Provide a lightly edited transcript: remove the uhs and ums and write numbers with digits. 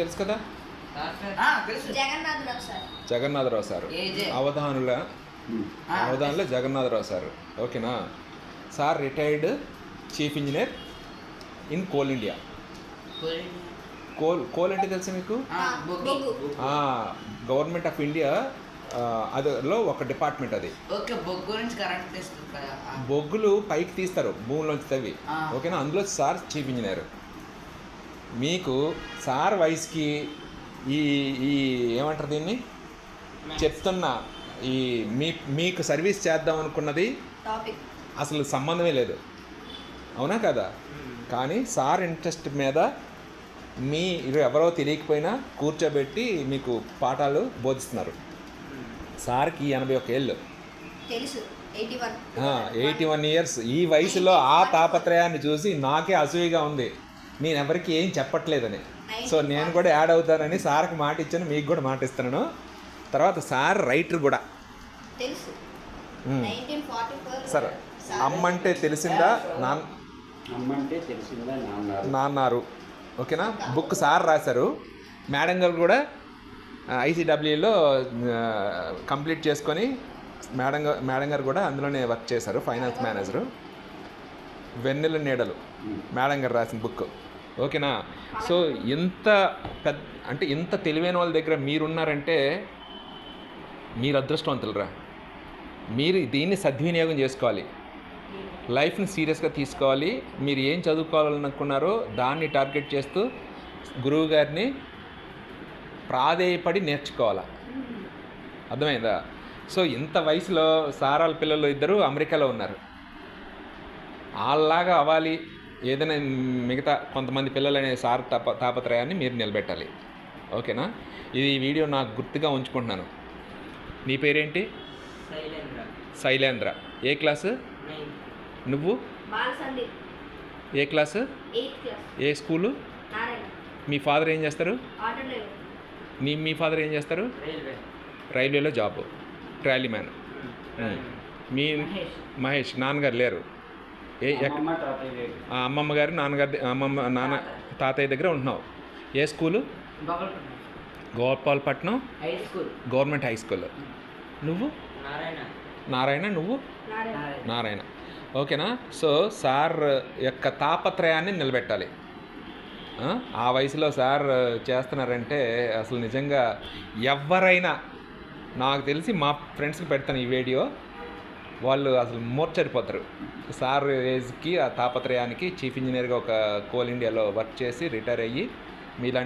తెలుసు కదా, Jagannatharao sir Avadhanula Jagannatharao sir. ఓకేనా sir? Retired chief engineer in coal India. Coal అంటే తెలుసా మీకు? గవర్నమెంట్ ఆఫ్ ఇండియా అదిలో ఒక డిపార్ట్మెంట్ అది. బొగ్గులు పైకి తీస్తారు భూమిలోంచి తవ్వి. ఓకేనా? అందులో సార్ చీఫ్ ఇంజనీర్. మీకు సార్ వయసుకి ఈ ఈ ఏమంటారు దీన్ని చెప్తున్నా, ఈ మీకు సర్వీస్ చేద్దాం అనుకున్నది అసలు సంబంధమే లేదు, అవునా కదా? కానీ సార్ ఇంట్రెస్ట్ మీద మీరు ఎవరో తెలియకపోయినా కూర్చోబెట్టి మీకు పాఠాలు బోధిస్తున్నారు. సార్కి 81 ఏళ్ళు, 81 ఇయర్స్. ఈ వయసులో ఆ తాపత్రయాన్ని చూసి నాకే అసూయగా ఉంది. నేను ఎవరికి ఏం చెప్పట్లేదని. సో నేను కూడా యాడ్ అవుతానని సార్కి మాట ఇచ్చాను, మీకు కూడా మాట ఇస్తున్నాను. తర్వాత సార్ రైటర్ కూడా. సార్ అమ్మంటే తెలిసిందా నాన్నారు. ఓకేనా? బుక్ సార్ రాశారు. మేడం గారు కూడా ఐసీడబ్ల్యూలో కంప్లీట్ చేసుకొని మేడం గారు కూడా అందులోనే వర్క్ చేశారు, ఫైనాన్స్ మేనేజరు. వెన్నెల నీడలు మేడం గారు రాసిన బుక్. ఓకేనా? సో ఇంత పెద్ద అంటే ఇంత తెలివైన వాళ్ళ దగ్గర మీరున్నారంటే మీరు అదృష్టవంతులరా. మీరు దీన్ని సద్వినియోగం చేసుకోవాలి, లైఫ్ని సీరియస్గా తీసుకోవాలి. మీరు ఏం చదువుకోవాలనుకున్నారో దాన్ని టార్గెట్ చేస్తూ గురువు గారిని ప్రాధేయపడి నేర్చుకోవాలి. అర్థమైందా? సో ఇంత వయసులో సారాల పిల్లలు ఇద్దరు అమెరికాలో ఉన్నారు. వాళ్ళలాగా అవ్వాలి. ఏదైనా మిగతా కొంతమంది పిల్లలు అనే సార్ తాపత్రయాన్ని మీరు నిలబెట్టాలి. ఓకేనా? ఇది వీడియో నాకు గుర్తుగా ఉంచుకుంటున్నాను. నీ పేరేంటి? శైలేంద్ర. ఏ క్లాసు? నువ్వు ఏ క్లాసు? ఏ స్కూలు? మీ ఫాదర్ ఏం చేస్తారు? మీ ఫాదర్ ఏం చేస్తారు? రైల్వేలో జాబు, ట్రాలీ మ్యాన్. మీ మహేష్. నాన్నగారు లేరు? అమ్మమ్మ గారు నాన్న తాతయ్య దగ్గర ఉంటున్నావు. ఏ స్కూలు? Gopalapatnam government high school. నువ్వు? నారాయణ. నువ్వు? నారాయణ. ఓకేనా? సో సార్ యొక్క తాపత్రయాన్ని నిలబెట్టాలి. ఆ వయసులో సార్ చేస్తున్నారంటే అసలు నిజంగా ఎవరైనా, నాకు తెలిసి మా ఫ్రెండ్స్కి పెడతాను ఈ వీడియో, వాళ్ళు అసలు మూర్చడిపోతారు. సార్ ఏజ్కి ఆ తాపత్రయానికి చీఫ్ ఇంజనీర్గా ఒక కోల్ ఇండియాలో వర్క్ చేసి రిటైర్ అయ్యి మీలాంటి